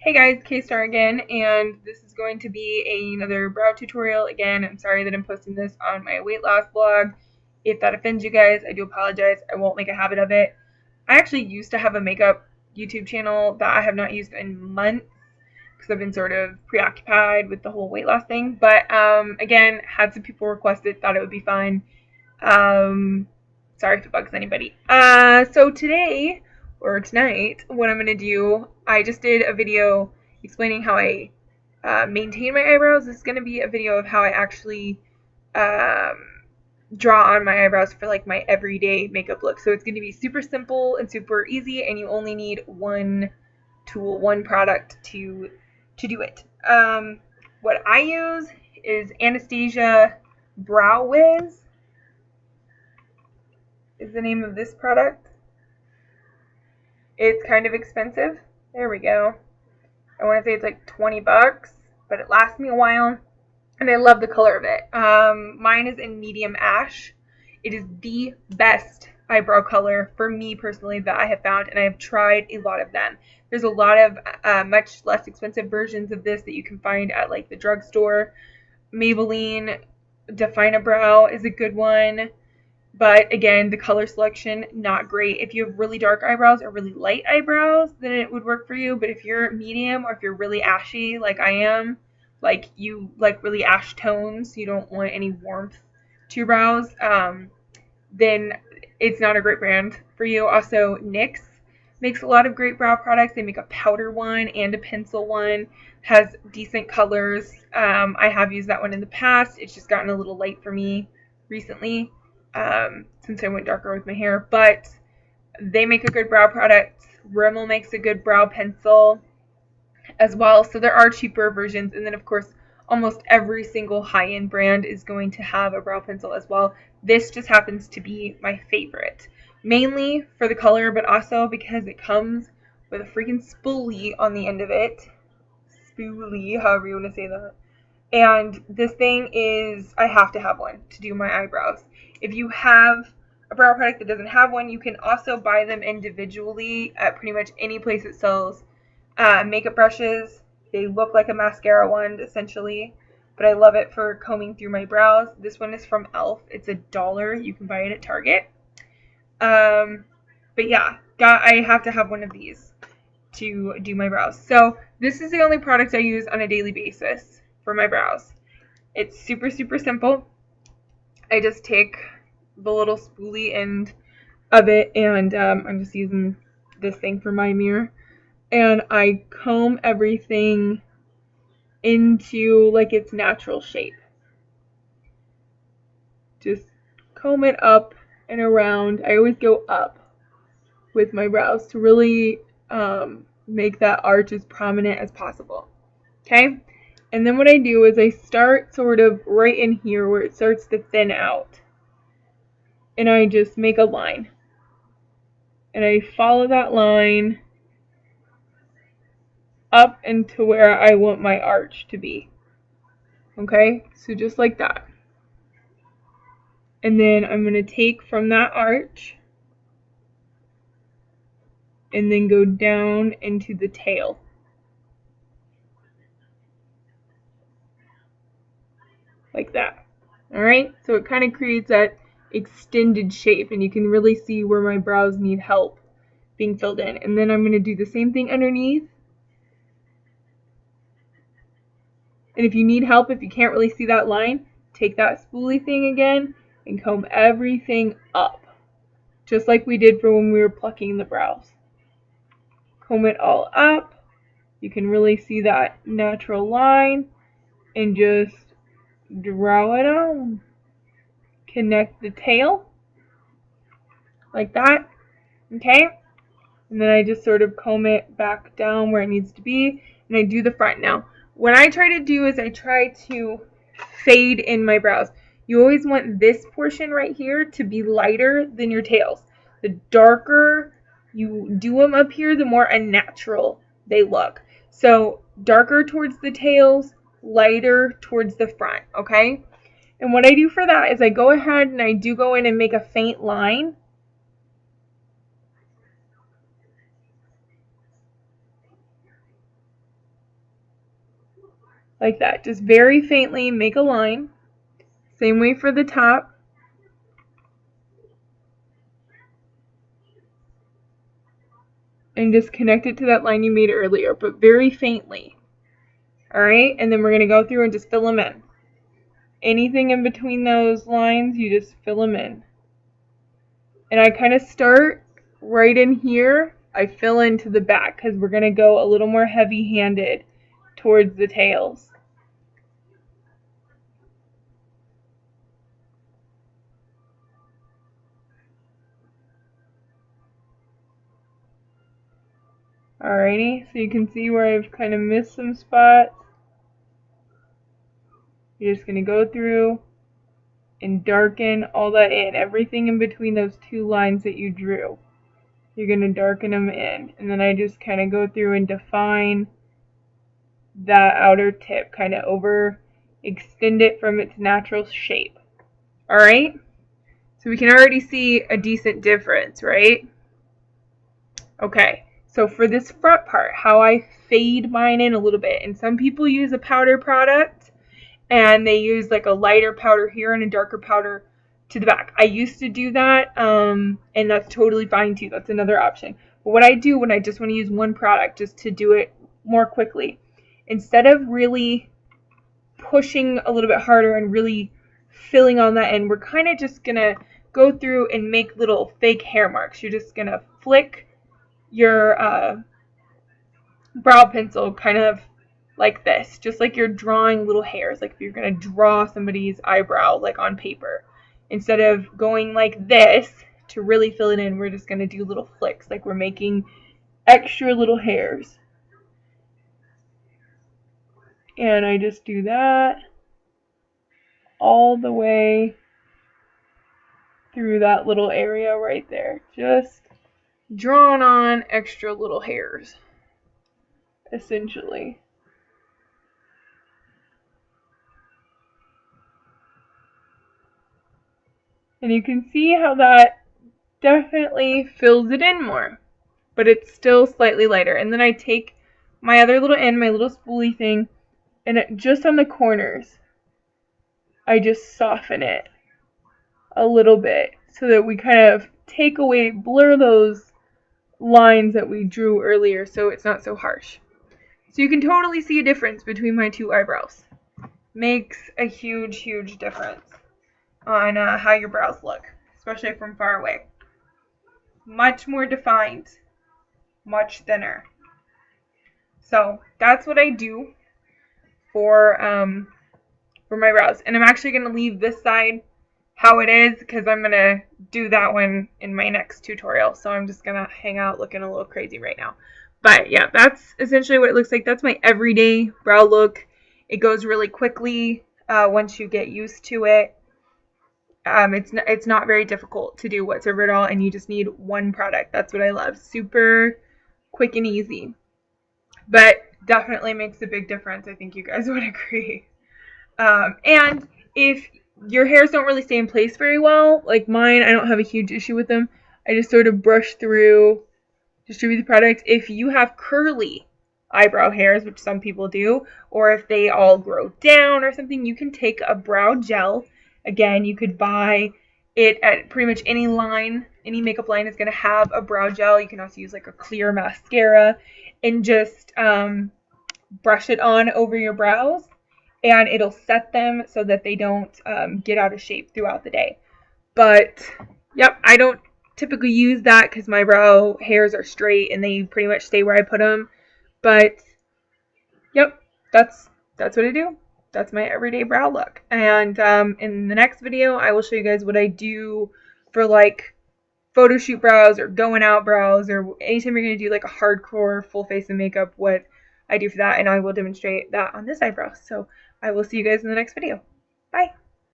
Hey guys, K-Star again, and this is going to be another brow tutorial. Again, I'm sorry that I'm posting this on my weight loss blog. If that offends you guys, I do apologize. I won't make a habit of it. I actually used to have a makeup YouTube channel that I have not used in months because I've been sort of preoccupied with the whole weight loss thing. But again, had some people request it, thought it would be fun. Sorry if it bugs anybody. So today, or tonight, what I'm going to do, I just did a video explaining how I maintain my eyebrows. This is going to be a video of how I actually draw on my eyebrows for like my everyday makeup look. So it's going to be super simple and super easy, and you only need one tool, one product to do it. What I use is Anastasia Brow Wiz is the name of this product. It's kind of expensive. There we go. I want to say it's like 20 bucks, but it lasts me a while, and I love the color of it. Mine is in medium ash. It is the best eyebrow color for me personally that I have found, and I have tried a lot of them. There's a lot of much less expensive versions of this that you can find at like the drugstore. Maybelline Define a Brow is a good one. But again, the color selection, not great. If you have really dark eyebrows or really light eyebrows, then it would work for you. But if you're medium or if you're really ashy like I am, like you like really ash tones, you don't want any warmth to your brows, then it's not a great brand for you. Also, NYX makes a lot of great brow products. They make a powder one and a pencil one. Has decent colors. I have used that one in the past. It's just gotten a little light for me recently. Since I went darker with my hair, but they make a good brow product. Rimmel makes a good brow pencil as well, so there are cheaper versions, and then of course almost every single high-end brand is going to have a brow pencil as well. This just happens to be my favorite, mainly for the color, but also because it comes with a freaking spoolie on the end of it. Spoolie, however you want to say that. And this thing is, I have to have one to do my eyebrows. If you have a brow product that doesn't have one, you can also buy them individually at pretty much any place that sells makeup brushes. They look like a mascara wand, essentially, but I love it for combing through my brows. This one is from e.l.f. It's $1. You can buy it at Target. But yeah, I have to have one of these to do my brows. So this is the only product I use on a daily basis for my brows. It's super, super simple. I just take the little spoolie end of it, and I'm just using this thing for my mirror, and I comb everything into like its natural shape. Just comb it up and around. I always go up with my brows to really make that arch as prominent as possible. Okay? And then what I do is I start sort of right in here where it starts to thin out. And I just make a line. And I follow that line up into where I want my arch to be. Okay? So just like that. And then I'm going to take from that arch and then go down into the tail. Like that. Alright? So it kind of creates that extended shape, and you can really see where my brows need help being filled in. And then I'm going to do the same thing underneath. And if you need help, if you can't really see that line, take that spoolie thing again and comb everything up. Just like we did for when we were plucking the brows. Comb it all up. You can really see that natural line and just draw it on. Connect the tail like that. Okay? And then I just sort of comb it back down where it needs to be, and I do the front. Now, what I try to do is I try to fade in my brows. You always want this portion right here to be lighter than your tails. The darker you do them up here, the more unnatural they look. So darker towards the tails, lighter towards the front, okay? And what I do for that is I go ahead and I do go in and make a faint line. like that. Just very faintly make a line. Same way for the top. And just connect it to that line you made earlier, but very faintly. Alright, and then we're going to go through and just fill them in. Anything in between those lines, you just fill them in. And I kind of start right in here. I fill into the back because we're going to go a little more heavy-handed towards the tails. Alrighty, so you can see where I've kind of missed some spots. You're just going to go through and darken all that in. Everything in between those two lines that you drew. You're going to darken them in. And then I just kind of go through and define that outer tip. Kind of extend it from its natural shape. Alright? So we can already see a decent difference, right? Okay. So for this front part, how I fade mine in a little bit. And some people use a powder product. And they use like a lighter powder here and a darker powder to the back. I used to do that, and that's totally fine too. That's another option. But what I do when I just want to use one product just to do it more quickly, instead of really pushing a little bit harder and really filling on that end, we're kind of just going to go through and make little fake hair marks. You're just going to flick your brow pencil kind of like this, just like you're drawing little hairs, like if you're going to draw somebody's eyebrow like on paper. Instead of going like this to really fill it in, we're just going to do little flicks, like we're making extra little hairs. And I just do that all the way through that little area right there. Just drawing on extra little hairs, essentially. And you can see how that definitely fills it in more, but it's still slightly lighter. And then I take my other little end, my little spoolie thing, and just on the corners, I just soften it a little bit so that we kind of take away, blur those lines that we drew earlier so it's not so harsh. So you can totally see a difference between my two eyebrows. Makes a huge, huge difference on how your brows look, especially from far away. Much more defined, much thinner. So that's what I do for my brows. And I'm actually going to leave this side how it is because I'm going to do that one in my next tutorial. So I'm just going to hang out looking a little crazy right now. But yeah, that's essentially what it looks like. That's my everyday brow look. It goes really quickly once you get used to it. It's not very difficult to do whatsoever at all, and you just need one product. That's what I love. Super quick and easy. But definitely makes a big difference. I think you guys would agree. And if your hairs don't really stay in place very well, like mine, I don't have a huge issue with them. I just sort of brush through, distribute the product. If you have curly eyebrow hairs, which some people do, or if they all grow down or something, you can take a brow gel. Again, you could buy it at pretty much any line. Any makeup line is going to have a brow gel. You can also use like a clear mascara and just brush it on over your brows, and it'll set them so that they don't get out of shape throughout the day. But yep, I don't typically use that because my brow hairs are straight and they pretty much stay where I put them. But yep, that's what I do. That's my everyday brow look. And in the next video, I will show you guys what I do for like photo shoot brows or going out brows, or anytime you're going to do like a hardcore full face of makeup, what I do for that. And I will demonstrate that on this eyebrow. So I will see you guys in the next video. Bye.